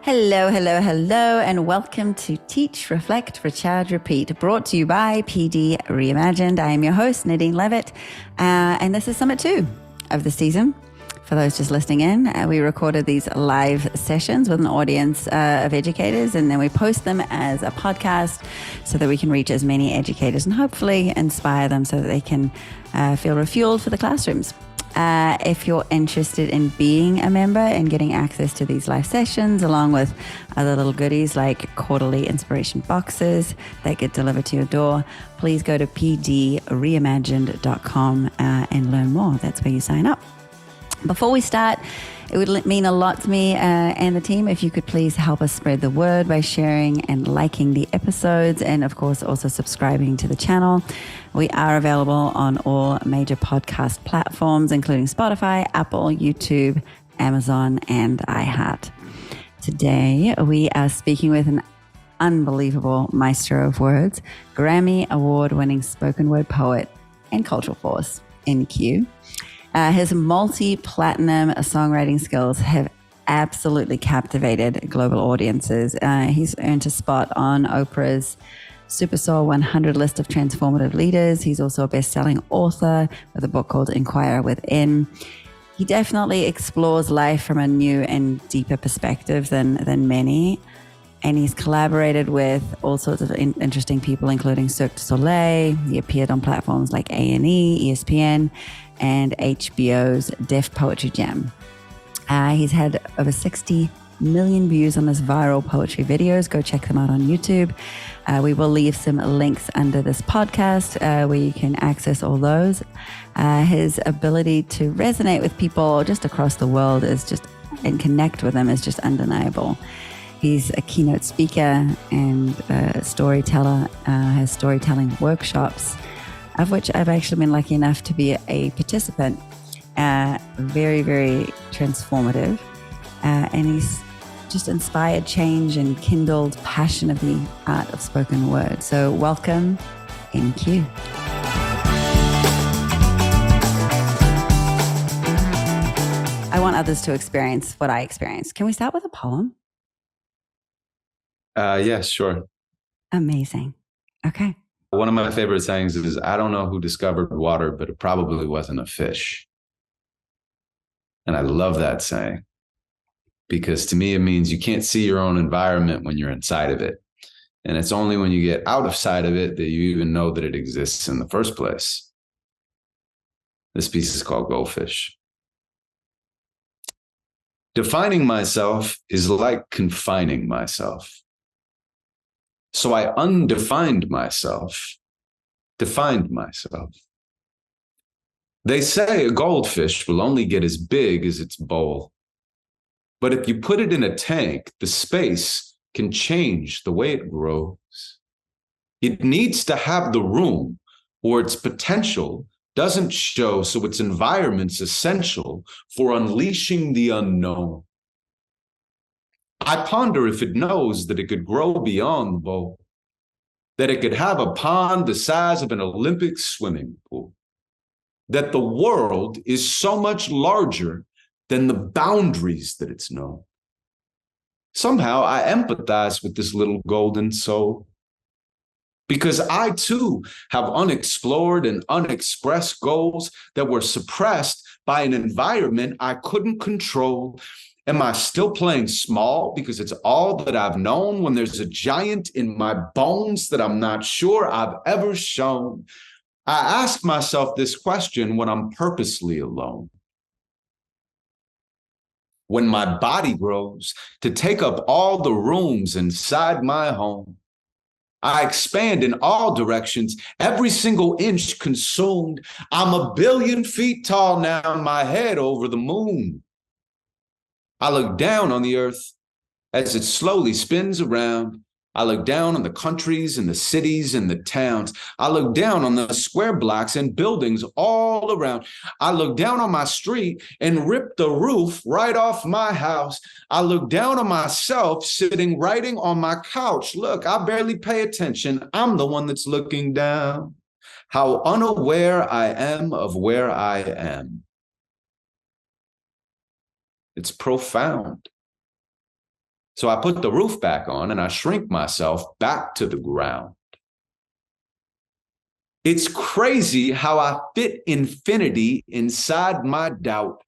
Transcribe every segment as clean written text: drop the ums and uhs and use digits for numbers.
Hello, hello, hello, and welcome to Teach, Reflect, Recharge, Repeat, brought to you by PD Reimagined. I am your host, Nadine Levitt, and this is Summit 2 of the season. For those just listening in, we recorded these live sessions with an audience of educators, and then we post them as a podcast so that we can reach as many educators and hopefully inspire them so that they can feel refueled for the classrooms. If you're interested in being a member and getting access to these live sessions, along with other little goodies like quarterly inspiration boxes that get delivered to your door, please go to pdreimagined.com and learn more. That's where you sign up. Before we start, it would mean a lot to me and the team if you could please help us spread the word by sharing and liking the episodes, and of course also subscribing to the channel. We are available on all major podcast platforms, including Spotify, Apple, YouTube, Amazon, and iHeart. Today, we are speaking with an unbelievable maestro of words, Grammy Award-winning spoken word poet and cultural force, NQ. His multi-platinum songwriting skills have absolutely captivated global audiences. He's earned a spot on Oprah's Super Soul 100 list of transformative leaders. He's also a best-selling author with a book called Inquire Within. He definitely explores life from a new and deeper perspective than many. And he's collaborated with all sorts of interesting people, including Cirque du Soleil. He appeared on platforms like A&E, ESPN, and HBO's Def Poetry Jam. He's had over 60 million views on his viral poetry videos. Go check them out on YouTube. We will leave some links under this podcast where you can access all those. His ability to resonate with people just across the world and connect with them is just undeniable. He's a keynote speaker and a storyteller, has storytelling workshops, of which I've actually been lucky enough to be a participant. Very, very transformative. And he's just inspired change and kindled passion of the art of spoken word. So welcome, NQ. I want others to experience what I experienced. Can we start with a poem? Yeah, sure. Amazing. Okay. One of my favorite sayings is, I don't know who discovered water, but it probably wasn't a fish. And I love that saying because to me, it means you can't see your own environment when you're inside of it. And it's only when you get out of sight of it that you even know that it exists in the first place. This piece is called Goldfish. Defining myself is like confining myself. So I undefined myself, defined myself. They say a goldfish will only get as big as its bowl. But if you put it in a tank, the space can change the way it grows. It needs to have the room or its potential doesn't show, so its environment's essential for unleashing the unknown. I ponder if it knows that it could grow beyond the bowl, that it could have a pond the size of an Olympic swimming pool, that the world is so much larger than the boundaries that it's known. Somehow I empathize with this little golden soul because I too have unexplored and unexpressed goals that were suppressed by an environment I couldn't control. Am I still playing small because it's all that I've known when there's a giant in my bones that I'm not sure I've ever shown? I ask myself this question when I'm purposely alone. When my body grows to take up all the rooms inside my home, I expand in all directions, every single inch consumed. I'm 1 billion feet tall now, my head over the moon. I look down on the earth as it slowly spins around. I look down on the countries and the cities and the towns. I look down on the square blocks and buildings all around. I look down on my street and rip the roof right off my house. I look down on myself sitting writing on my couch. Look, I barely pay attention. I'm the one that's looking down. How unaware I am of where I am. It's profound. So I put the roof back on and I shrink myself back to the ground. It's crazy how I fit infinity inside my doubt,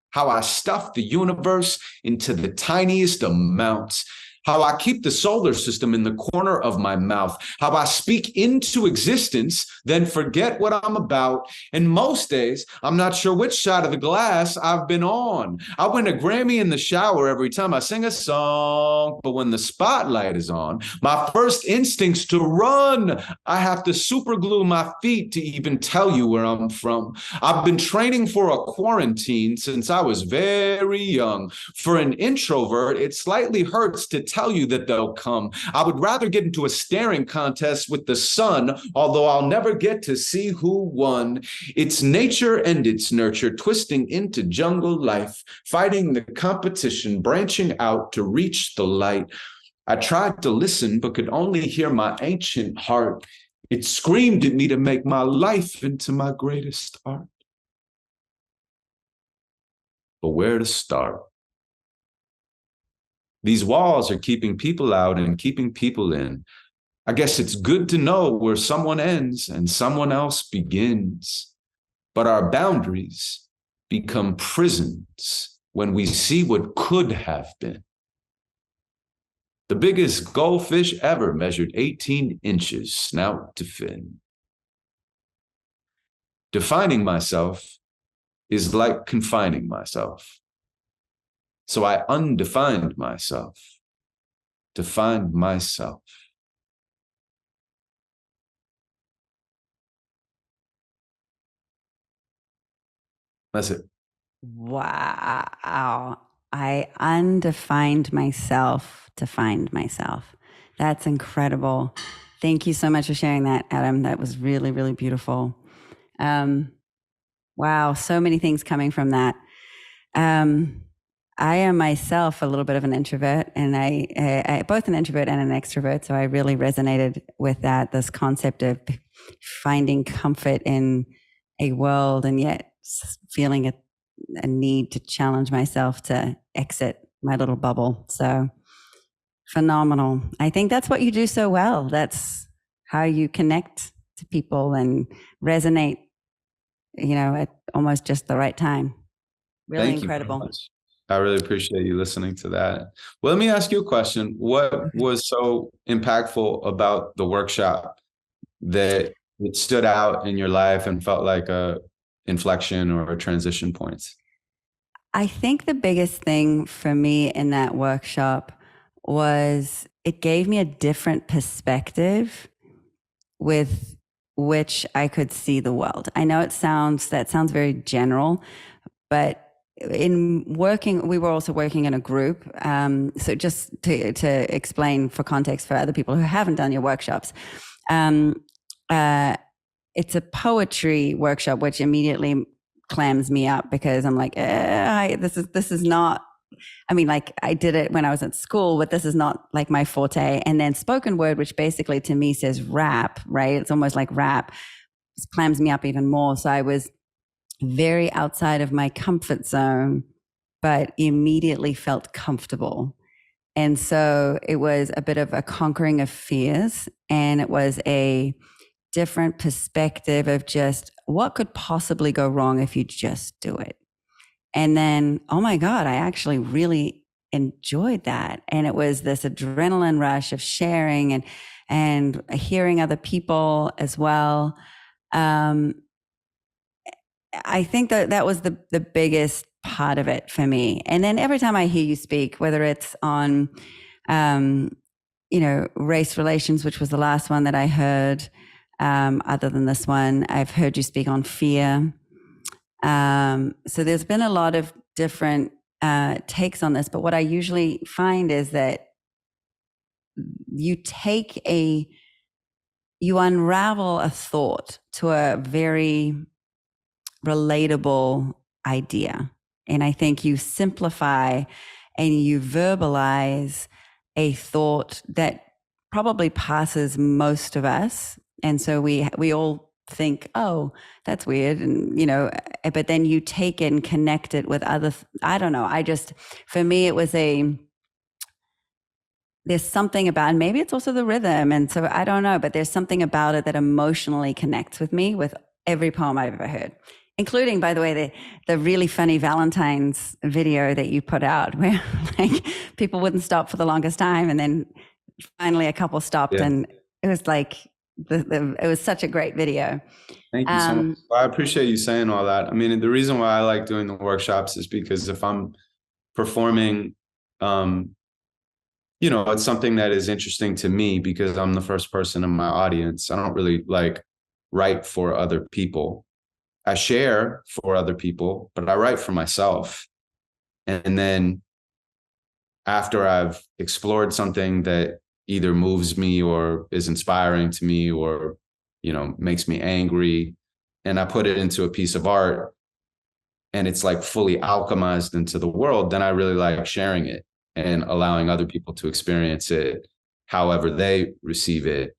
how I stuff the universe into the tiniest amounts, how I keep the solar system in the corner of my mouth, how I speak into existence, then forget what I'm about. And most days, I'm not sure which side of the glass I've been on. I win a Grammy in the shower every time I sing a song, but when the spotlight is on, my first instinct's to run. I have to super glue my feet to even tell you where I'm from. I've been training for a quarantine since I was very young. For an introvert, it slightly hurts to tell you that they'll come. I would rather get into a staring contest with the sun, although I'll never get to see who won. It's nature and its nurture twisting into jungle life, fighting the competition, branching out to reach the light. I tried to listen, but could only hear my ancient heart. It screamed at me to make my life into my greatest art. But where to start? These walls are keeping people out and keeping people in. I guess it's good to know where someone ends and someone else begins. But our boundaries become prisons when we see what could have been. The biggest goldfish ever measured 18 inches snout to fin. Defining myself is like confining myself. So I undefined myself to find myself. That's it. Wow. I undefined myself to find myself. That's incredible. Thank you so much for sharing that, Adam. That was really, really beautiful. Wow, so many things coming from that. I am myself a little bit of an introvert, and I both an introvert and an extrovert. So I really resonated with that, this concept of finding comfort in a world and yet feeling a need to challenge myself to exit my little bubble. So phenomenal. I think that's what you do so well. That's how you connect to people and resonate, at almost just the right time. Really Thank incredible. you very much. I really appreciate you listening to that. Well, let me ask you a question. What was so impactful about the workshop that it stood out in your life and felt like a inflection or a transition point? I think the biggest thing for me in that workshop was it gave me a different perspective with which I could see the world. I know that sounds very general, but in working, we were also working in a group. So just to explain for context for other people who haven't done your workshops, it's a poetry workshop, which immediately clams me up because I'm like, this is not. I mean, like I did it when I was at school, but this is not like my forte. And then spoken word, which basically to me says rap, right? It's almost like rap. It clams me up even more. So I was very outside of my comfort zone, but immediately felt comfortable. And so it was a bit of a conquering of fears, and it was a different perspective of just what could possibly go wrong if you just do it. And then, oh my God, I actually really enjoyed that. And it was this adrenaline rush of sharing and hearing other people as well. I think that was the biggest part of it for me. And then every time I hear you speak, whether it's on, race relations, which was the last one that I heard, other than this one, I've heard you speak on fear. So there's been a lot of different takes on this, but what I usually find is that you unravel a thought to a very relatable idea. And I think you simplify and you verbalize a thought that probably passes most of us. And so we all think, oh, that's weird. And, but then you take it and connect it with other, I don't know. For me, it was a there's something about, and maybe it's also the rhythm. And so I don't know, but there's something about it that emotionally connects with me with every poem I've ever heard, including, by the way, the really funny Valentine's video that you put out where like people wouldn't stop for the longest time. And then finally a couple stopped, Yeah. and it was like, it was such a great video. Thank you so much. Well, I appreciate you saying all that. I mean, the reason why I like doing the workshops is because if I'm performing, it's something that is interesting to me because I'm the first person in my audience. I don't really like write for other people. I share for other people, but I write for myself. And then after I've explored something that either moves me or is inspiring to me or, makes me angry, and I put it into a piece of art and it's like fully alchemized into the world, then I really like sharing it and allowing other people to experience it however they receive it.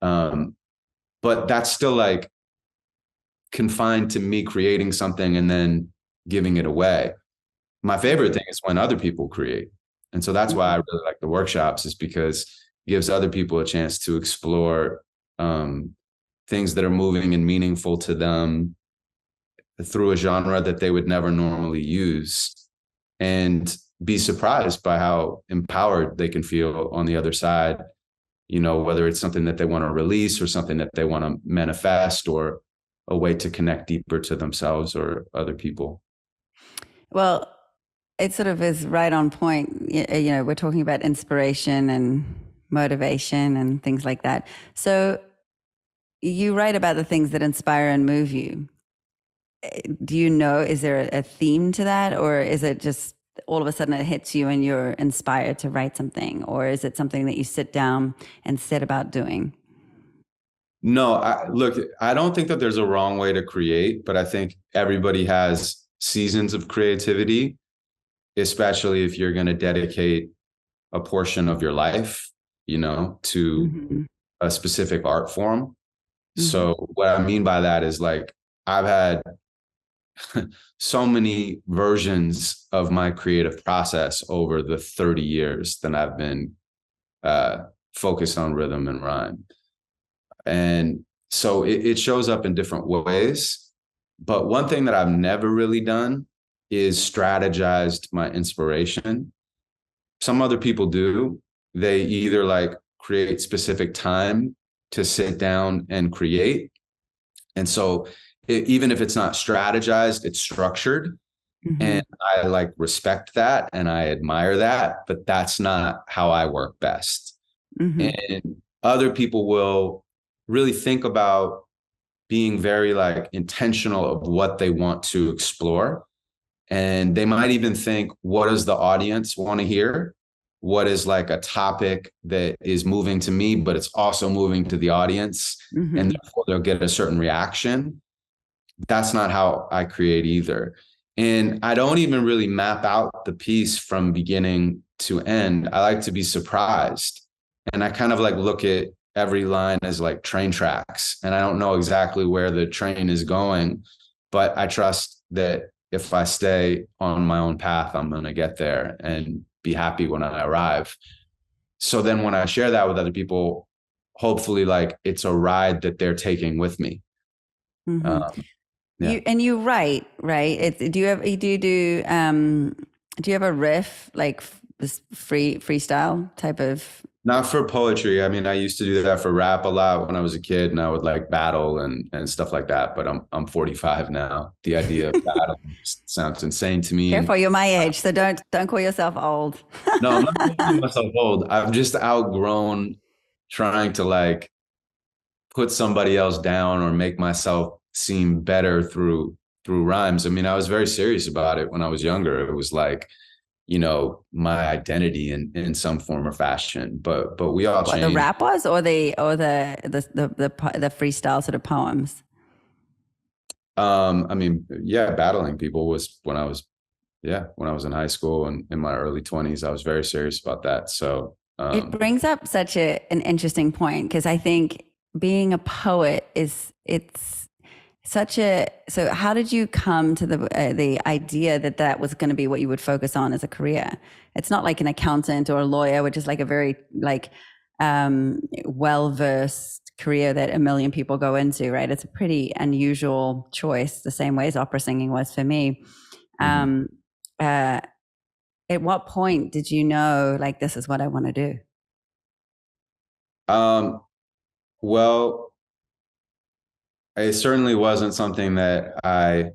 But that's still like confined to me creating something and then giving it away. My favorite thing is when other people create. And so that's why I really like the workshops, is because it gives other people a chance to explore things that are moving and meaningful to them through a genre that they would never normally use, and be surprised by how empowered they can feel on the other side, whether it's something that they want to release or something that they want to manifest or a way to connect deeper to themselves or other people. Well, it sort of is right on point. We're talking about inspiration and motivation and things like that. So you write about the things that inspire and move you. Do you know, is there a theme to that, or is it just all of a sudden it hits you and you're inspired to write something, or is it something that you sit down and set about doing? No, look, I don't think that there's a wrong way to create, but I think everybody has seasons of creativity, especially if you're going to dedicate a portion of your life, to a specific art form. So what I mean by that is, like, I've had so many versions of my creative process over the 30 years that I've been focused on rhythm and rhyme. And so it shows up in different ways. But one thing that I've never really done is strategized my inspiration. Some other people do. They either like create specific time to sit down and create. And so even if it's not strategized, it's structured. And I like respect that and I admire that, but that's not how I work best. And other people will really think about being very like intentional of what they want to explore. And they might even think, what does the audience want to hear? What is like a topic that is moving to me, but it's also moving to the audience, and therefore they'll get a certain reaction. That's not how I create either. And I don't even really map out the piece from beginning to end. I like to be surprised. And I kind of like look at every line as like train tracks. And I don't know exactly where the train is going, but I trust that if I stay on my own path, I'm going to get there and be happy when I arrive. So then when I share that with other people, hopefully like it's a ride that they're taking with me. Yeah. You write, right? Do you have a riff, like this freestyle type of? Not for poetry. I mean, I used to do that for rap a lot when I was a kid, and I would like battle and stuff like that. But I'm 45 now. The idea of battle sounds insane to me. Careful, you're my age, so don't call yourself old. No, I'm not calling myself old. I've just outgrown trying to like put somebody else down or make myself seem better through rhymes. I mean, I was very serious about it when I was younger. It was like, my identity in some form or fashion. But we all changed. The rap was, or the freestyle sort of poems. I mean, yeah, battling people was when I was in high school and in my early 20s. I was very serious about that. So it brings up such an interesting point, because I think being a poet So how did you come to the idea that that was going to be what you would focus on as a career? It's not like an accountant or a lawyer, which is like a very like well-versed career that a million people go into, right? It's a pretty unusual choice, the same way as opera singing was for me. Mhm. Uh, at what point did you know, like, this is what I want to do? Um, well, it certainly wasn't something that I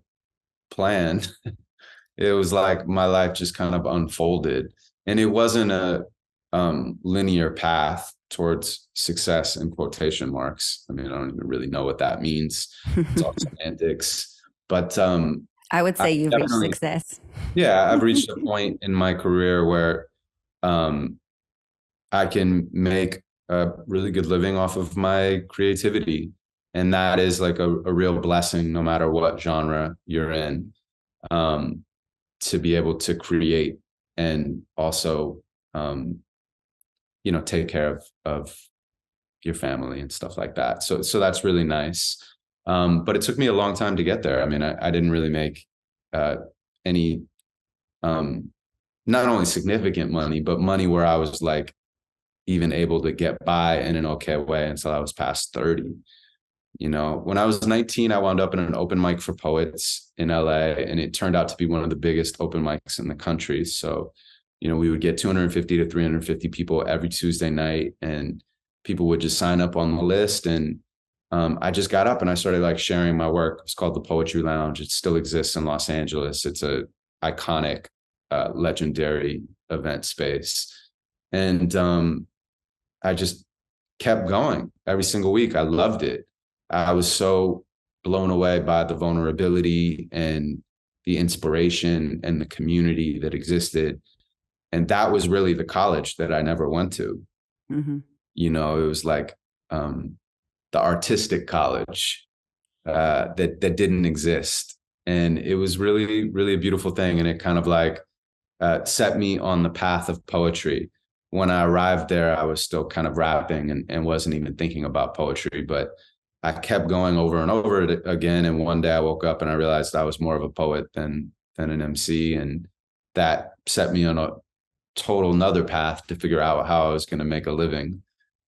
planned. It was like my life just kind of unfolded, and it wasn't a linear path towards success in quotation marks. I mean, I don't even really know what that means. It's all semantics, but I would I say you've reached definitely, success. yeah, I've reached a point in my career where um, I can make a really good living off of my creativity. And that is like a real blessing, no matter what genre you're in, um, to be able to create and also, um, take care of your family and stuff like that. So that's really nice. But it took me a long time to get there. I mean, I didn't really make uh, any, um, not only significant money, but money where I was like, even able to get by in an okay way until I was past 30. When I was 19, I wound up in an open mic for poets in LA, and it turned out to be one of the biggest open mics in the country. So, we would get 250 to 350 people every Tuesday night, and people would just sign up on the list. And I just got up and I started like sharing my work. It's called the Poetry Lounge. It still exists in Los Angeles. It's a iconic, legendary event space. And I just kept going every single week. I loved it. I was so blown away by the vulnerability and the inspiration and the community that existed. And that was really the college that I never went to. Mm-hmm. It was like the artistic college that didn't exist. And it was really, really a beautiful thing. And it kind of like set me on the path of poetry. When I arrived there, I was still kind of rapping and wasn't even thinking about poetry, but I kept going over and over it again. And one day I woke up and I realized I was more of a poet than an MC. And that set me on a total another path to figure out how I was going to make a living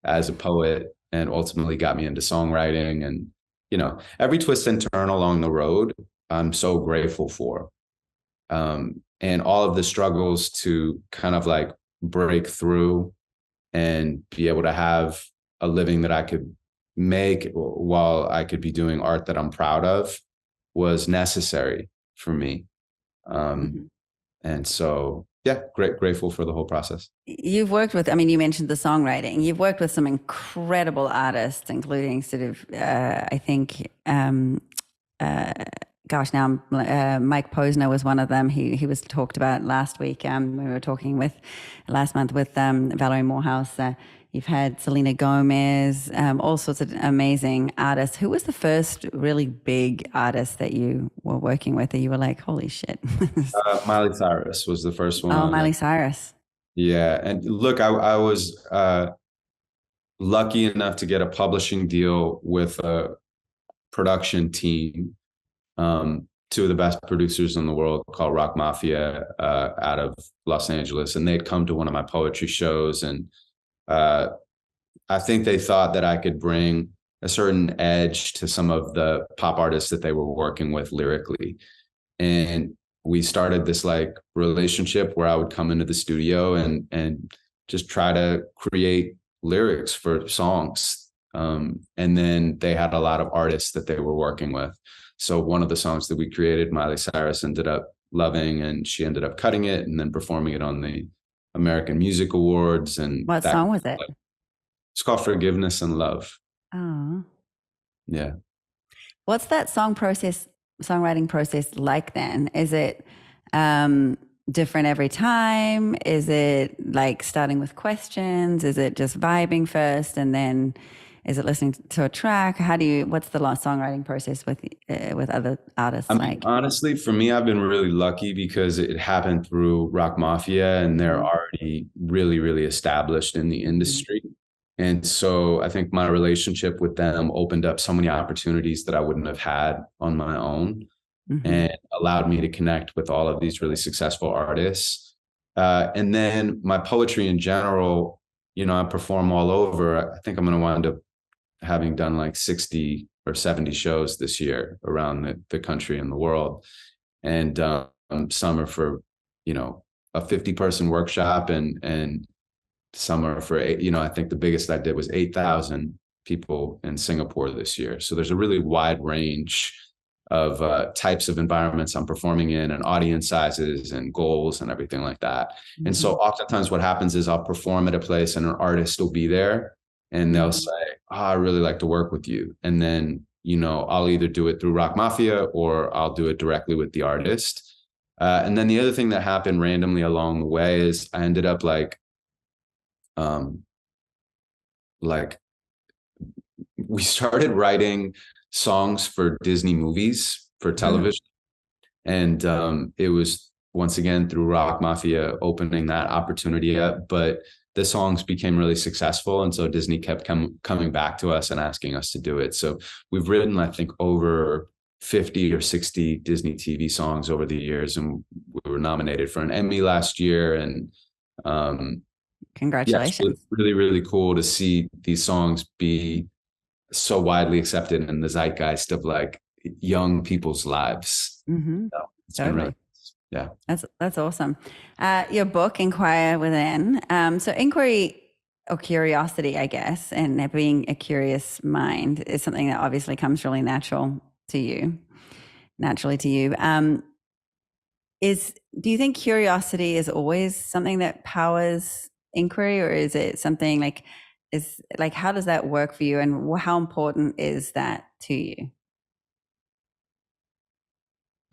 as a poet, and ultimately got me into songwriting. And, every twist and turn along the road, I'm so grateful for. And all of the struggles to kind of like break through and be able to have a living that I could make while I could be doing art that I'm proud of was necessary for me. Mm-hmm. And so, yeah, grateful for the whole process. You've worked with, I mean, you mentioned the songwriting. You've worked with some incredible artists, including sort of, I think, uh, gosh, now Mike Posner was one of them. He was talked about last week. We were talking with last month with Valerie Morehouse. You've had Selena Gomez, all sorts of amazing artists. Who was the first really big artist that you were working with that you were like, holy shit? Miley Cyrus was the first Oh, one. Miley Cyrus. Yeah. And look, I was lucky enough to get a publishing deal with a production team, two of the best producers in the world, called Rock Mafia, out of Los Angeles. And they'd come to one of my poetry shows. And uh, I think they thought that I could bring a certain edge to some of the pop artists that they were working with lyrically. And we started this like relationship where I would come into the studio and just try to create lyrics for songs. And then they had a lot of artists that they were working with. So one of the songs that we created, Miley Cyrus ended up loving, and she ended up cutting it and then performing it on the American Music Awards. And What that, song was it? it's called Forgiveness and Love. Oh. Yeah. What's that songwriting process like then? Is it different every time? Is it like starting with questions? Is it just vibing first and then is it listening to a track? What's the songwriting process with other artists I mean, like? honestly, for me, I've been really lucky because it happened through Rock Mafia, and they're Mm-hmm. already really, really established in the Mm-hmm. industry. And so I think my relationship with them opened up so many opportunities that I wouldn't have had on my own, and allowed me to connect with all of these really successful artists. And then my poetry in general, I perform all over. I think I'm going to wind up having done like 60 or 70 shows this year around the country and the world. And some are for, a 50-person workshop, and some are for, I think the biggest I did was 8,000 people in Singapore this year. So there's a really wide range of types of environments I'm performing in, and audience sizes and goals and everything like that. And so oftentimes what happens is I'll perform at a place and an artist will be there and they'll say, oh, I really like to work with you. And then, I'll either do it through Rock Mafia or I'll do it directly with the artist. And then the other thing that happened randomly along the way is I ended up like we started writing songs for Disney movies for television. And it was once again through Rock Mafia opening that opportunity up, but the songs became really successful. And so Disney kept coming back to us and asking us to do it. So we've written, I think, over 50 or 60 Disney TV songs over the years. And we were nominated for an Emmy last year. And congratulations. Yeah, it's really, really cool to see these songs be so widely accepted in the zeitgeist of like young people's lives. So it's been really, yeah. That's awesome. Your book, Inquire Within. So inquiry or curiosity, I guess, and being a curious mind is something that obviously comes really naturally to you. Do you think curiosity is always something that powers inquiry, or is it something how does that work for you, and how important is that to you?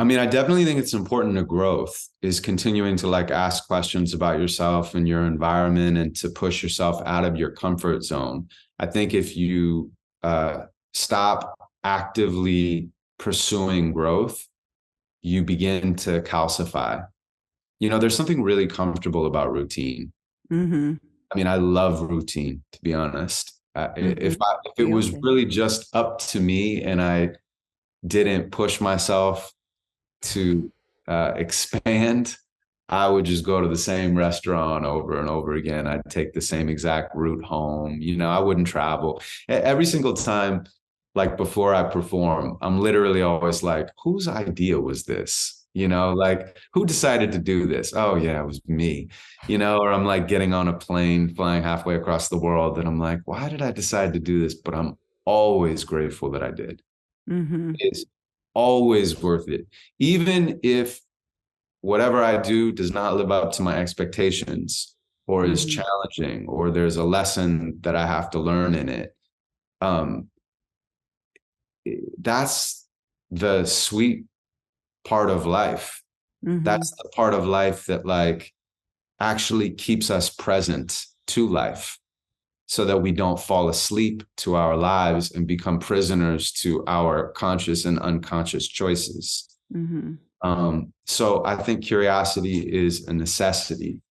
I mean, I definitely think it's important to growth, is continuing to like ask questions about yourself and your environment and to push yourself out of your comfort zone. I think if you stop actively pursuing growth, you begin to calcify. There's something really comfortable about routine. I mean, I love routine, to be honest. If it was really just up to me and I didn't push myself to expand, I would just go to the same restaurant over and over again. I'd take the same exact route home. I wouldn't travel. Every single time, like before I perform, I'm literally always like, whose idea was this? Like, who decided to do this? Oh yeah, it was me. Or I'm like getting on a plane flying halfway across the world and I'm like, why did I decide to do this? But I'm always grateful that I did. It's always worth it. Even if whatever I do does not live up to my expectations or is challenging, or there's a lesson that I have to learn in it. That's the sweet part of life. That's the part of life that like actually keeps us present to life, so that we don't fall asleep to our lives and become prisoners to our conscious and unconscious choices. So I think curiosity is a necessity.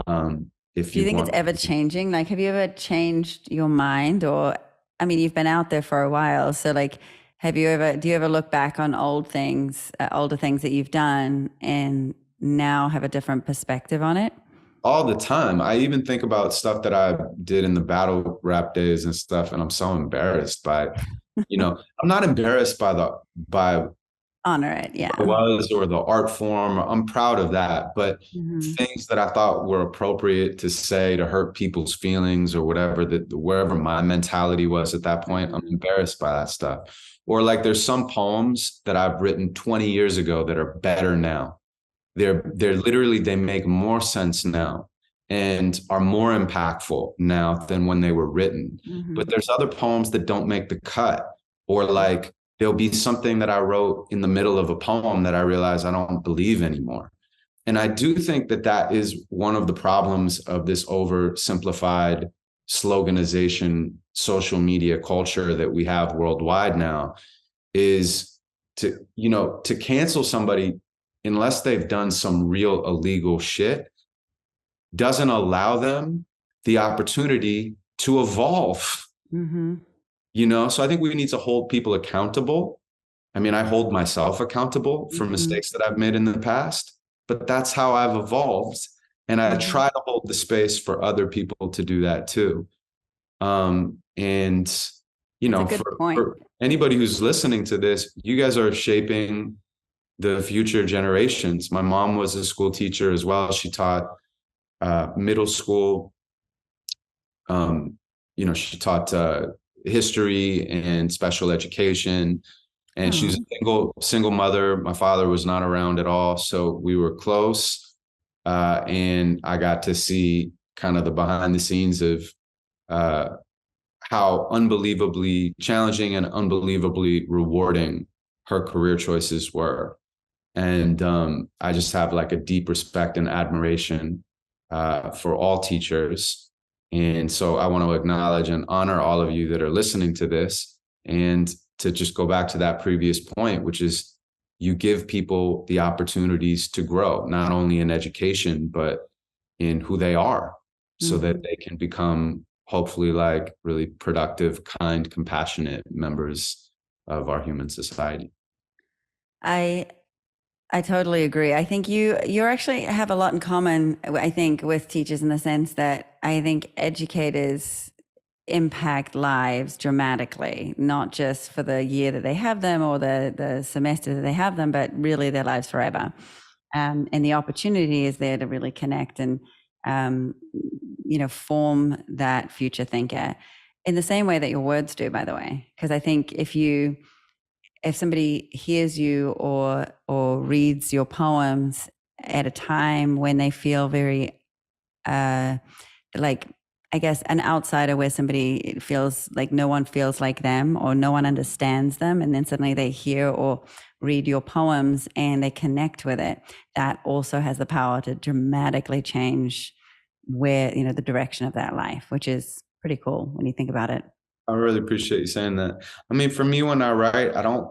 Do you think it's ever changing? Like, have you ever changed your mind? Or, I mean, you've been out there for a while. So like, do you ever look back on older things that you've done and now have a different perspective on it? All the time. I even think about stuff that I did in the battle rap days and stuff, and I'm so embarrassed by, I'm not embarrassed by honor it, yeah. It was, or the art form. I'm proud of that, but things that I thought were appropriate to say to hurt people's feelings or whatever, that wherever my mentality was at that point, I'm embarrassed by that stuff. Or like there's some poems that I've written 20 years ago that are better now. They're literally, they make more sense now and are more impactful now than when they were written. But there's other poems that don't make the cut, or like there'll be something that I wrote in the middle of a poem that I realize I don't believe anymore. And I do think that that is one of the problems of this oversimplified sloganization, social media culture that we have worldwide now, is to cancel somebody unless they've done some real illegal shit doesn't allow them the opportunity to evolve, so I think we need to hold people accountable. I mean, I hold myself accountable for mistakes that I've made in the past, but that's how I've evolved. And I try to hold the space for other people to do that too. And, for anybody who's listening to this, you guys are shaping the future generations. My mom was a school teacher as well. She taught middle school. She taught history and special education. And she was a single mother. My father was not around at all. So we were close. And I got to see kind of the behind the scenes of how unbelievably challenging and unbelievably rewarding her career choices were. And I just have like a deep respect and admiration for all teachers. And so I want to acknowledge and honor all of you that are listening to this, and to just go back to that previous point, which is you give people the opportunities to grow, not only in education, but in who they are, so that they can become hopefully like really productive, kind, compassionate members of our human society. I totally agree. I think you actually have a lot in common, I think, with teachers, in the sense that I think educators impact lives dramatically, not just for the year that they have them or the semester that they have them, but really their lives forever. And the opportunity is there to really connect and, form that future thinker in the same way that your words do, by the way. Because I think if somebody hears you or reads your poems at a time when they feel very like, I guess, an outsider, where somebody feels like no one feels like them or no one understands them, and then suddenly they hear or read your poems and they connect with it, that also has the power to dramatically change where, the direction of that life, which is pretty cool when you think about it. I really appreciate you saying that. I mean, for me, when I write, I don't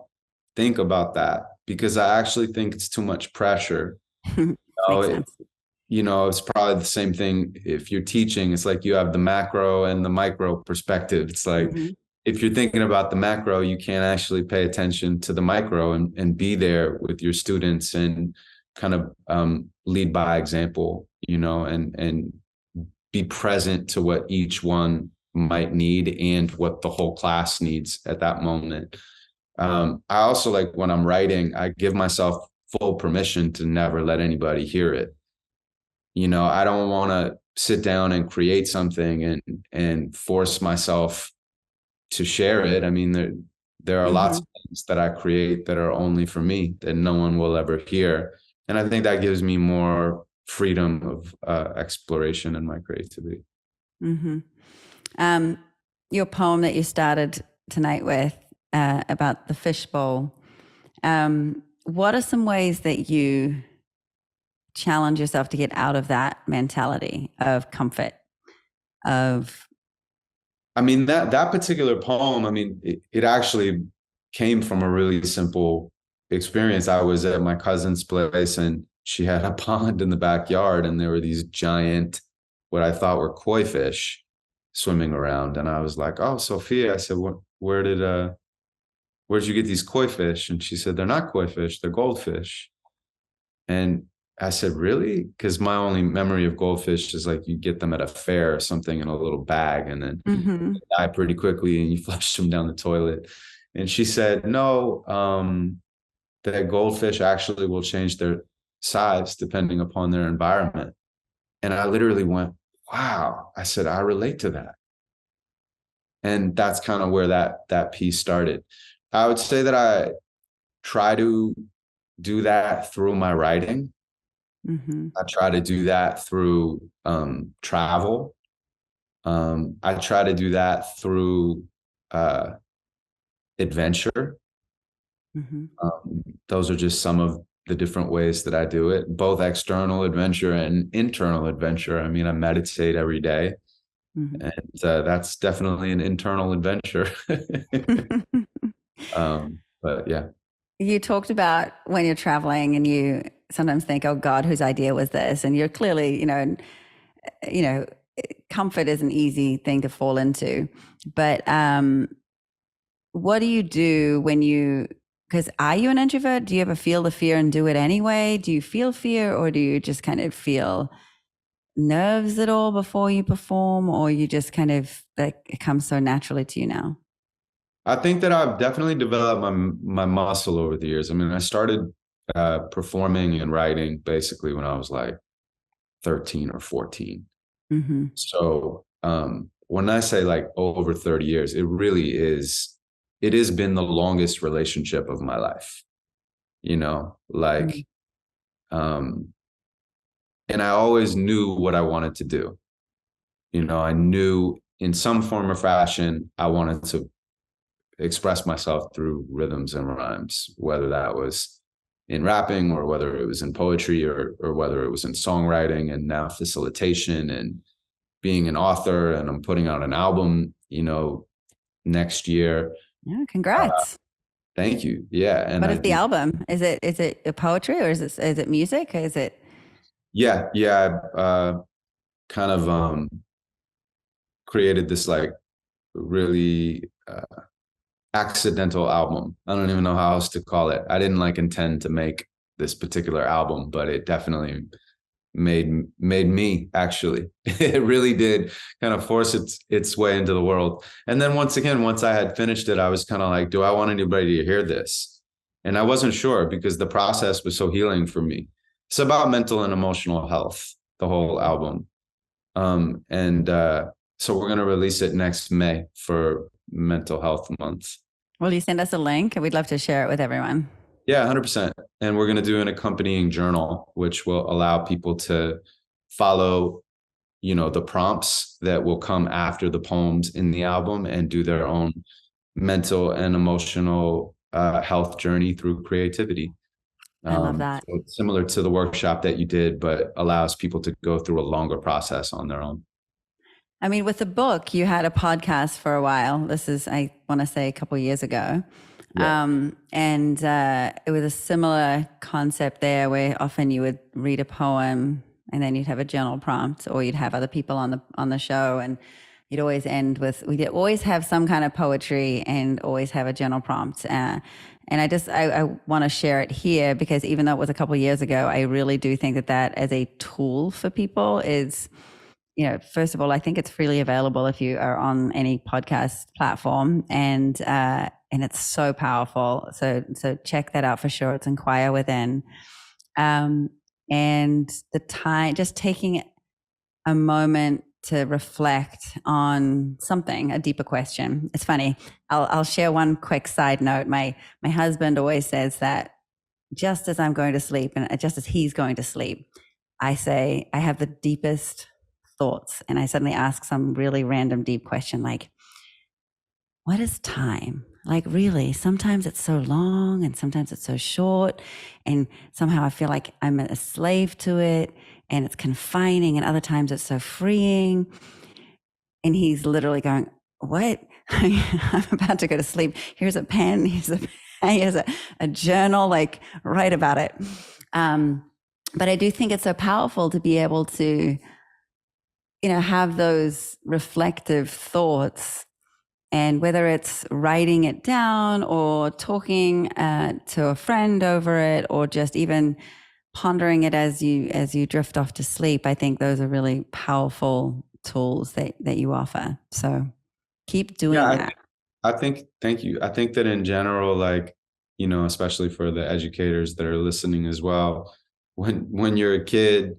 think about that, because I actually think it's too much pressure. Makes sense. It's probably the same thing if you're teaching. It's like you have the macro and the micro perspective. It's like, if you're thinking about the macro, you can't actually pay attention to the micro and be there with your students and kind of lead by example, and be present to what each one might need and what the whole class needs at that moment. I also, like, when I'm writing, I give myself full permission to never let anybody hear it. I don't want to sit down and create something and force myself to share it. I mean, there are lots of things that I create that are only for me, that no one will ever hear. And I think that gives me more freedom of exploration in my creativity. Your poem that you started tonight with, about the fishbowl, what are some ways that you challenge yourself to get out of that mentality of comfort? I mean, that particular poem, I mean, it actually came from a really simple experience. I was at my cousin's place, and she had a pond in the backyard, and there were these giant, what I thought were koi fish, swimming around. And I was like, "Oh, Sophia," I said, where'd you get these koi fish?" And she said, "They're not koi fish, they're goldfish." And I said, "Really?" Because my only memory of goldfish is like you get them at a fair or something in a little bag, and then they die pretty quickly and you flush them down the toilet. And she said, "No, that goldfish actually will change their size depending upon their environment." And I literally went, "Wow." I said, "I relate to that." And that's kind of where that piece started. I would say that I try to do that through my writing. I try to do that through travel. I try to do that through adventure. Those are just some of the different ways that I do it, both external adventure and internal adventure. I mean, I meditate every day, and that's definitely an internal adventure. But yeah. You talked about when you're traveling and you sometimes think, "Oh God, whose idea was this?" And you're clearly, comfort is an easy thing to fall into, but what do you do when because are you an introvert? Do you ever feel the fear and do it anyway? Do you feel fear, or do you just kind of feel nerves at all before you perform, or you just kind of like it comes so naturally to you now? I think that I've definitely developed my muscle over the years. I mean, I started performing and writing basically when I was like 13 or 14. Mm-hmm. So when I say like over 30 years, it has been the longest relationship of my life, like, um, and I always knew what I wanted to do. I knew in some form or fashion, I wanted to express myself through rhythms and rhymes, whether that was in rapping or whether it was in poetry or whether it was in songwriting and now facilitation and being an author. And I'm putting out an album, next year. Yeah, congrats. Thank you. Yeah. And what is the album? Is it a poetry, or is it music? Is it? Yeah. Yeah. Kind of created this like really accidental album. I don't even know how else to call it. I didn't like intend to make this particular album, but it definitely made me, actually. It really did kind of force its way into the world. And then once I had finished it, I was kind of like, do I want anybody to hear this? And I wasn't sure because the process was so healing for me. It's about mental and emotional health, the whole album. So we're going to release it next May for Mental Health Month. Will you send us a link? We'd love to share it with everyone. Yeah, 100%. And we're going to do an accompanying journal, which will allow people to follow, the prompts that will come after the poems in the album and do their own mental and emotional health journey through creativity. I love that. So it's similar to the workshop that you did, but allows people to go through a longer process on their own. I mean, with the book, you had a podcast for a while. This is, I want to say, a couple of years ago. Yeah. It was a similar concept there where often you would read a poem and then you'd have a journal prompt, or you'd have other people on the show, and we'd always have some kind of poetry and always have a journal prompt. And I want to share it here because even though it was a couple of years ago, I really do think that as a tool for people is, first of all, I think it's freely available if you are on any podcast platform, and it's so powerful. So check that out for sure. It's Inquire Within. And the time, just taking a moment to reflect on something, a deeper question. It's funny. I'll share one quick side note. My husband always says that just as I'm going to sleep and just as he's going to sleep, I say, I have the deepest thoughts. And I suddenly ask some really random deep question like, what is time? Like, really, sometimes it's so long and sometimes it's so short. And somehow I feel like I'm a slave to it and it's confining, and other times it's so freeing. And he's literally going, what? I'm about to go to sleep. Here's a pen. Here's a journal, like, write about it. But I do think it's so powerful to be able to, have those reflective thoughts. And whether it's writing it down or talking to a friend over it, or just even pondering it as you drift off to sleep, I think those are really powerful tools that you offer. So keep doing that. I think, thank you. I think that in general, like, especially for the educators that are listening as well, when you're a kid,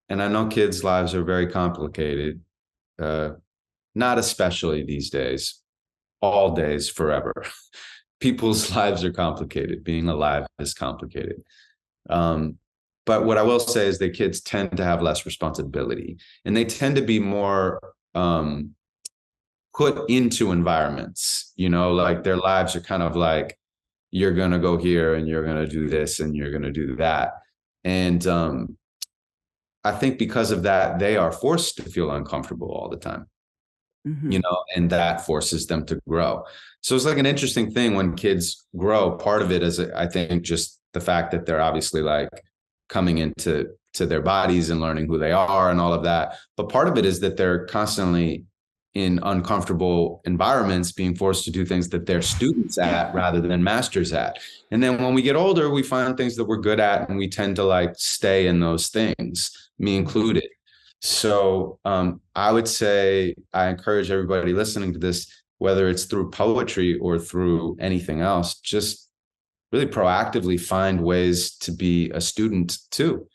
and I know kids' lives are very complicated, not especially these days, all days, forever. People's lives are complicated. Being alive is complicated. But what I will say is that kids tend to have less responsibility, and they tend to be more put into environments, like their lives are kind of like, you're going to go here and you're going to do this and you're going to do that. And I think because of that, they are forced to feel uncomfortable all the time. Mm-hmm. And that forces them to grow. So it's like an interesting thing when kids grow. Part of it is, I think, just the fact that they're obviously like coming into to their bodies and learning who they are and all of that. But part of it is that they're constantly in uncomfortable environments being forced to do things that they're students at rather than masters at. And then when we get older, we find things that we're good at and we tend to like stay in those things, me included. So I would say I encourage everybody listening to this, whether it's through poetry or through anything else, just really proactively find ways to be a student too,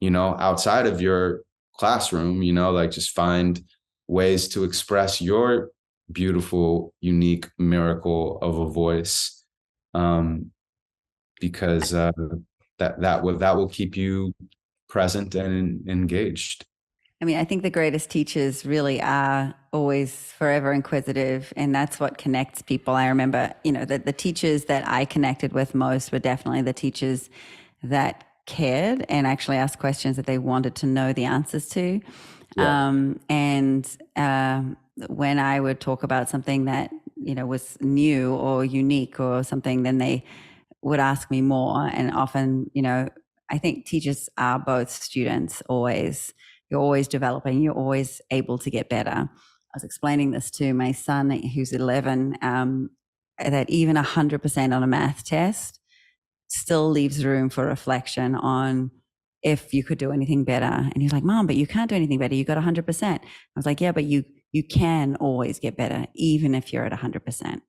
outside of your classroom, like just find ways to express your beautiful, unique miracle of a voice, because that will keep you present and engaged. I mean, I think the greatest teachers really are always forever inquisitive, and that's what connects people. I remember, the teachers that I connected with most were definitely the teachers that cared and actually asked questions that they wanted to know the answers to. Yeah. When I would talk about something that, was new or unique or something, then they would ask me more. And often, I think teachers are both students always. You're always developing. You're always able to get better. I was explaining this to my son, who's 11, that even 100% on a math test still leaves room for reflection on if you could do anything better. And he's like, Mom, but you can't do anything better. You got 100%. I was like, yeah, but you can always get better, even if you're at 100%.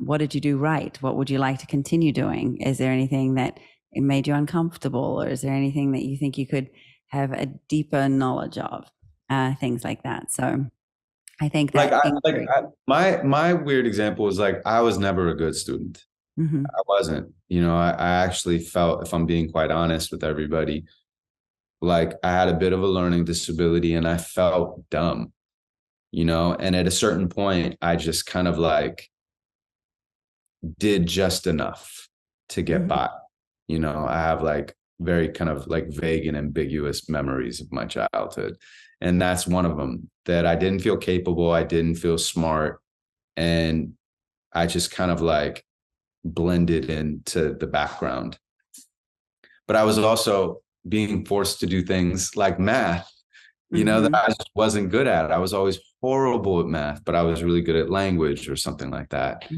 What did you do right? What would you like to continue doing? Is there anything that it made you uncomfortable? Or is there anything that you think you could have a deeper knowledge of? Things like that. So I think that my weird example is like, I was never a good student. Mm-hmm. I wasn't, I actually felt, if I'm being quite honest with everybody, like I had a bit of a learning disability and I felt dumb, and at a certain point, I just kind of like did just enough to get by. I have like very kind of like vague and ambiguous memories of my childhood. And that's one of them, that I didn't feel capable. I didn't feel smart. And I just kind of like blended into the background. But I was also being forced to do things like math, that I just wasn't good at. I was always horrible at math, but I was really good at language or something like that.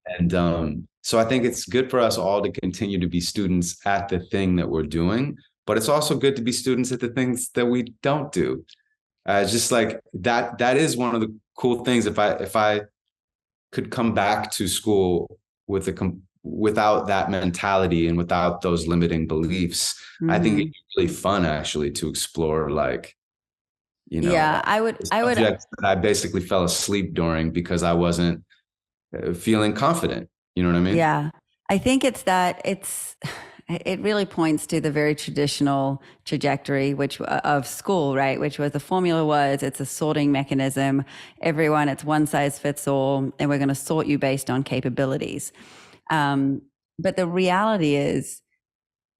And so I think it's good for us all to continue to be students at the thing that we're doing, but it's also good to be students at the things that we don't do. Just like that is one of the cool things. If I could come back to school without that mentality and without those limiting beliefs, I think it's really fun actually to explore, like, I would that I basically fell asleep during because I wasn't feeling confident. You know what I mean? Yeah. I think it really points to the very traditional trajectory of school, right? Which was the formula was, it's a sorting mechanism. Everyone, it's one size fits all, and we're going to sort you based on capabilities. But the reality is,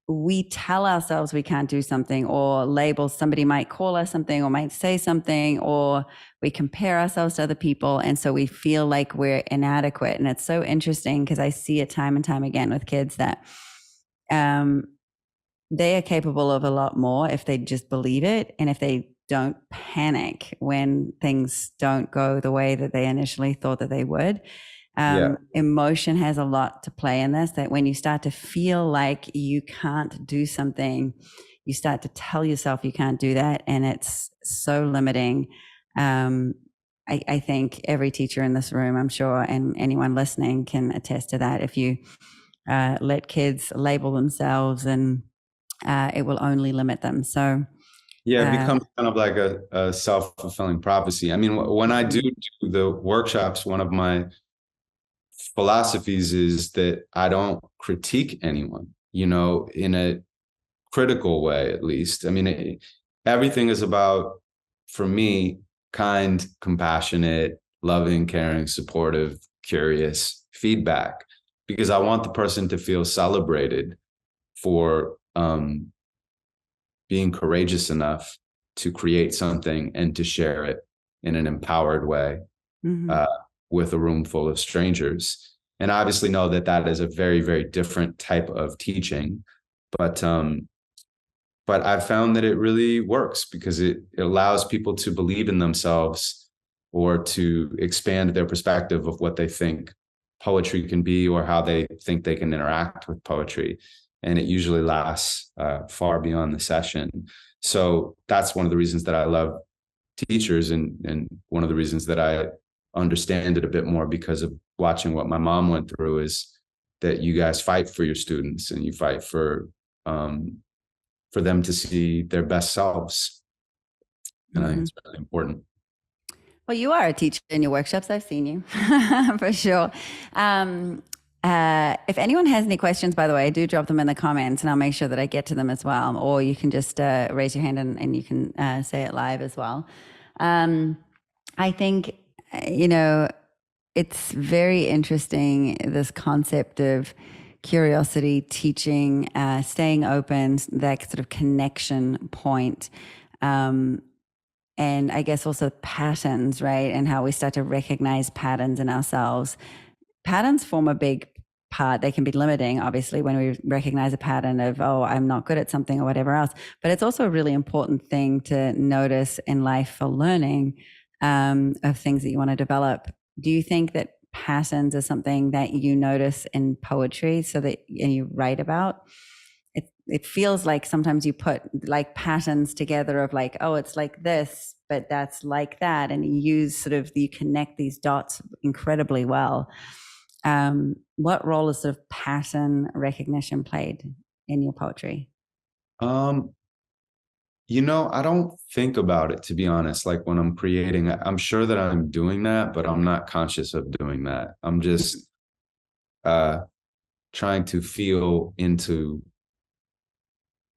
we tell ourselves we can't do something, or labels, somebody might call us something or might say something, or we compare ourselves to other people. And so we feel like we're inadequate. And it's so interesting because I see it time and time again with kids that they are capable of a lot more if they just believe it. And if they don't panic when things don't go the way that they initially thought that they would. Emotion has a lot to play in this, that when you start to feel like you can't do something, you start to tell yourself you can't do that. And it's so limiting. I think every teacher in this room, I'm sure, and anyone listening can attest to that. If you let kids label themselves, and it will only limit them. So it becomes kind of like a self-fulfilling prophecy. I mean, when I do the workshops, one of my philosophies is that I don't critique anyone, in a critical way, at least. I mean, everything is about, for me, kind, compassionate, loving, caring, supportive, curious feedback, because I want the person to feel celebrated for being courageous enough to create something and to share it in an empowered way. With a room full of strangers. And I obviously know that is a very, very different type of teaching. But But I've found that it really works because it allows people to believe in themselves or to expand their perspective of what they think poetry can be or how they think they can interact with poetry. And it usually lasts far beyond the session. So that's one of the reasons that I love teachers, and one of the reasons that I understand it a bit more because of watching what my mom went through, is that you guys fight for your students and you fight for them to see their best selves. And I think it's really important. Well, you are a teacher in your workshops. I've seen you for sure. If anyone has any questions, by the way, do drop them in the comments and I'll make sure that I get to them as well. Or you can just raise your hand and you can say it live as well. I think, it's very interesting, this concept of curiosity, teaching, staying open, that sort of connection point. And I guess also patterns, right? And how we start to recognize patterns in ourselves. Patterns form a big part. They can be limiting, obviously, when we recognize a pattern of, oh, I'm not good at something or whatever else. But it's also a really important thing to notice in life for learning of things that you want to develop. Do you think that patterns are something that you notice in poetry and you write about? It feels like sometimes you put like patterns together of like, oh, it's like this, but that's like that. And you connect these dots incredibly well. What role has sort of pattern recognition played in your poetry? I don't think about it, to be honest. Like when I'm creating, I'm sure that I'm doing that, but I'm not conscious of doing that. I'm just trying to feel into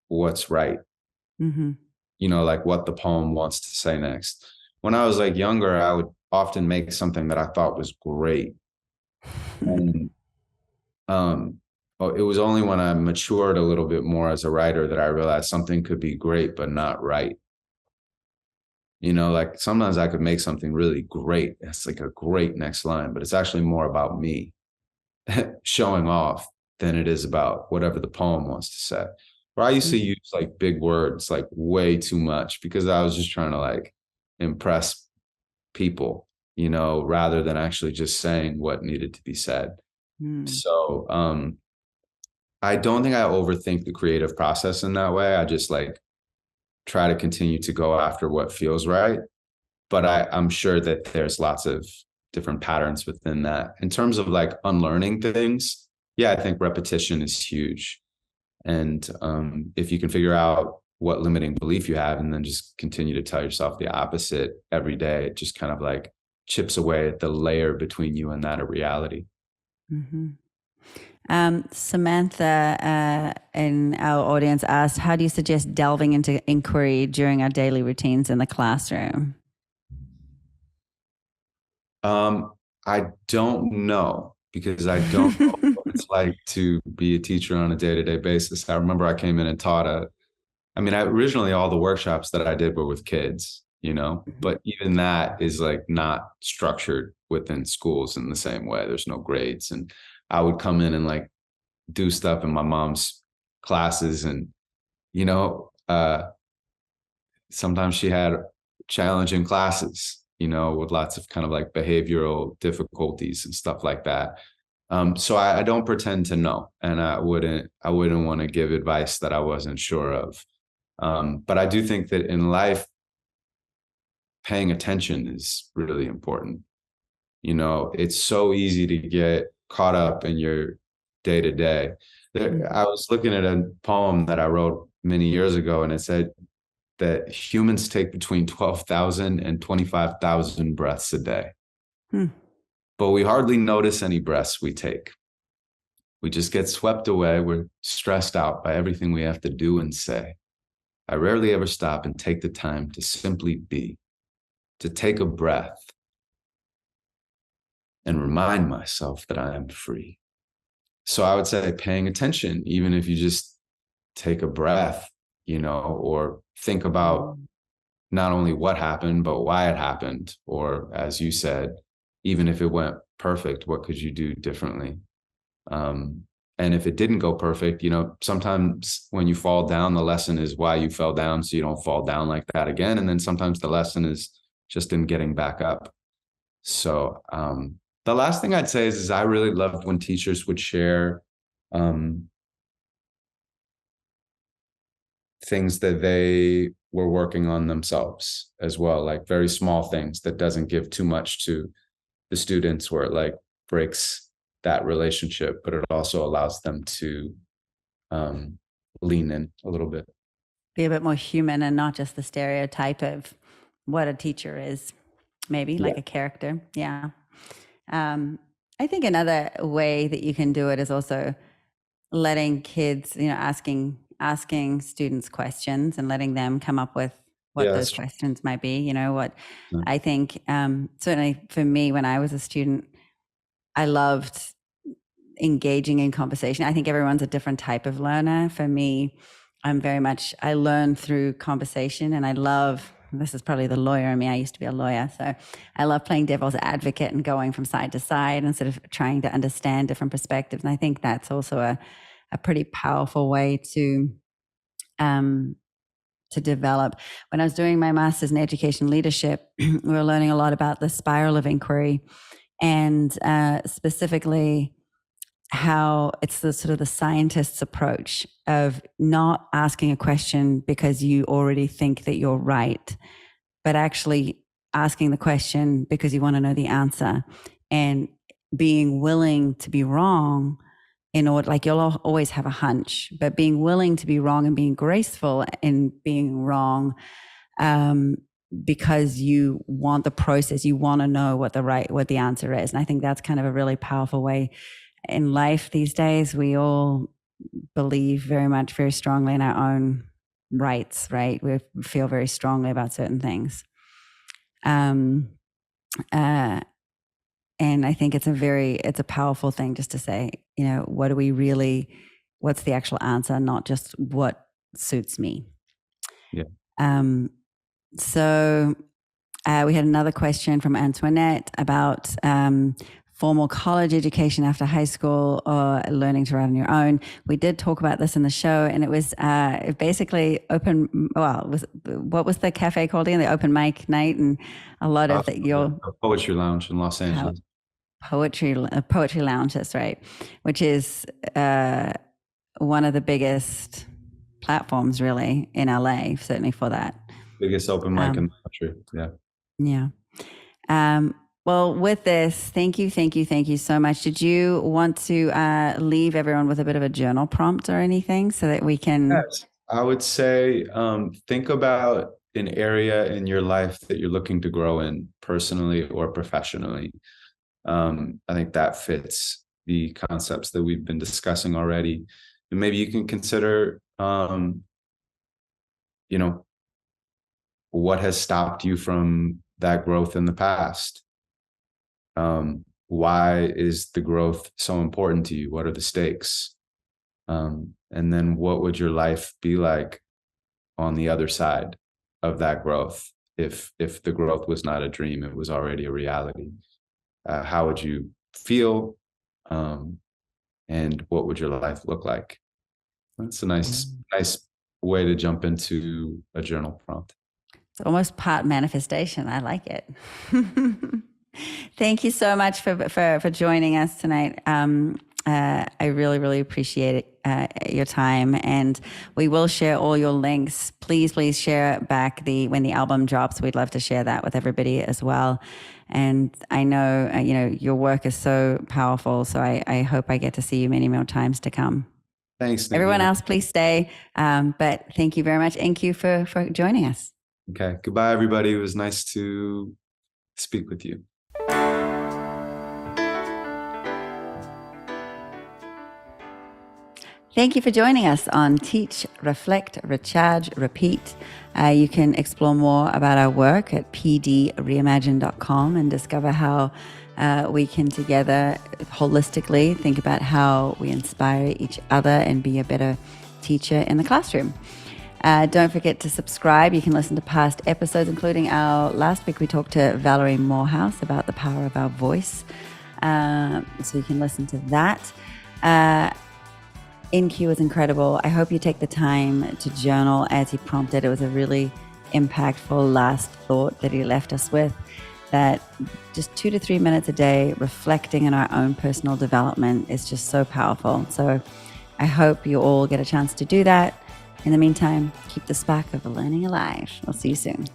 what's right. Mm-hmm. Like what the poem wants to say next. When I was like younger, I would often make something that I thought was great. And it was only when I matured a little bit more as a writer that I realized something could be great, but not right. Like sometimes I could make something really great. It's like a great next line, but it's actually more about me showing off than it is about whatever the poem wants to say. Or I used to use like big words, like way too much, because I was just trying to like impress people, rather than actually just saying what needed to be said. So I don't think I overthink the creative process in that way. I just like try to continue to go after what feels right. But I'm sure that there's lots of different patterns within that. In terms of like unlearning things, yeah, I think repetition is huge. And if you can figure out what limiting belief you have and then just continue to tell yourself the opposite every day, it just kind of like chips away at the layer between you and that of reality. Mm-hmm. Samantha in our audience asked, how do you suggest delving into inquiry during our daily routines in the classroom? I don't know, because I don't know what it's like to be a teacher on a day-to-day basis. I remember I came in and taught originally all the workshops that I did were with kids, but even that is like not structured within schools in the same way. There's no grades. And I would come in and like do stuff in my mom's classes, and sometimes she had challenging classes, with lots of kind of like behavioral difficulties and stuff like that. So I don't pretend to know, and I wouldn't want to give advice that I wasn't sure of. But I do think that in life, paying attention is really important. It's so easy to get caught up in your day to day. I was looking at a poem that I wrote many years ago, and it said that humans take between 12,000 and 25,000 breaths a day. But we hardly notice any breaths we take. We just get swept away. We're stressed out by everything we have to do and say. I rarely ever stop and take the time to simply be, to take a breath and remind myself that I am free. So I would say paying attention, even if you just take a breath, or think about not only what happened, but why it happened. Or as you said, even if it went perfect, what could you do differently? And if it didn't go perfect, sometimes when you fall down, the lesson is why you fell down, so you don't fall down like that again. And then sometimes the lesson is just in getting back up. So the last thing I'd say is I really loved when teachers would share things that they were working on themselves as well, like very small things that doesn't give too much to the students, where it like breaks that relationship, but it also allows them to lean in a little bit. Be a bit more human and not just the stereotype of what a teacher is, maybe like a character. Yeah. I think another way that you can do it is also letting kids, asking students questions and letting them come up with what those questions might be. I think certainly for me, when I was a student, I loved engaging in conversation. I think everyone's a different type of learner. For me, I learn through conversation, and this is probably the lawyer in me. I used to be a lawyer. So I love playing devil's advocate and going from side to side and sort of trying to understand different perspectives. And I think that's also a pretty powerful way to develop. When I was doing my master's in education leadership, we were learning a lot about the spiral of inquiry, and specifically how it's the sort of the scientist's approach of not asking a question because you already think that you're right, but actually asking the question because you want to know the answer, and being willing to be wrong in order, like you'll always have a hunch, but being willing to be wrong and being graceful in being wrong, because you want the process, you want to know what the answer is. And I think that's kind of a really powerful way in life these days. We all believe very strongly in our own rights, right? We feel very strongly about certain things. And I think it's a powerful thing just to say, what's the actual answer, not just what suits me. Yeah. So we had another question from Antoinette about formal college education after high school or learning to write on your own. We did talk about this in the show, and it was basically what was the cafe called again? The open mic night, and a lot of your Poetry Lounge in Los Angeles. Poetry Lounge, that's right, which is one of the biggest platforms really in LA, certainly for that. Biggest open mic in the country. Yeah. Yeah. Well, with this, thank you so much. Did you want to leave everyone with a bit of a journal prompt or anything so that we can? Yes. I would say think about an area in your life that you're looking to grow in, personally or professionally. I think that fits the concepts that we've been discussing already. And maybe you can consider, what has stopped you from that growth in the past? Why is the growth so important to you? What are the stakes? And then what would your life be like on the other side of that growth? If the growth was not a dream, it was already a reality. How would you feel? And what would your life look like? That's a nice way to jump into a journal prompt. It's almost part manifestation. I like it. Thank you so much for joining us tonight. I really appreciate your time, and we will share all your links. Please share back when the album drops. We'd love to share that with everybody as well. And I know your work is so powerful, so I hope I get to see you many more times to come. Thanks, Nikki. Everyone else, please stay. But thank you very much. Thank you for joining us. Okay. Goodbye, everybody. It was nice to speak with you. Thank you for joining us on Teach, Reflect, Recharge, Repeat. You can explore more about our work at pdreimagine.com and discover how we can together holistically think about how we inspire each other and be a better teacher in the classroom. Don't forget to subscribe. You can listen to past episodes, including last week we talked to Valerie Morehouse about the power of our voice. So you can listen to that. InQ was incredible. I hope you take the time to journal as he prompted. It was a really impactful last thought that he left us with, that just 2 to 3 minutes a day reflecting on our own personal development is just so powerful. So I hope you all get a chance to do that. In the meantime, keep the spark of learning alive. I'll see you soon.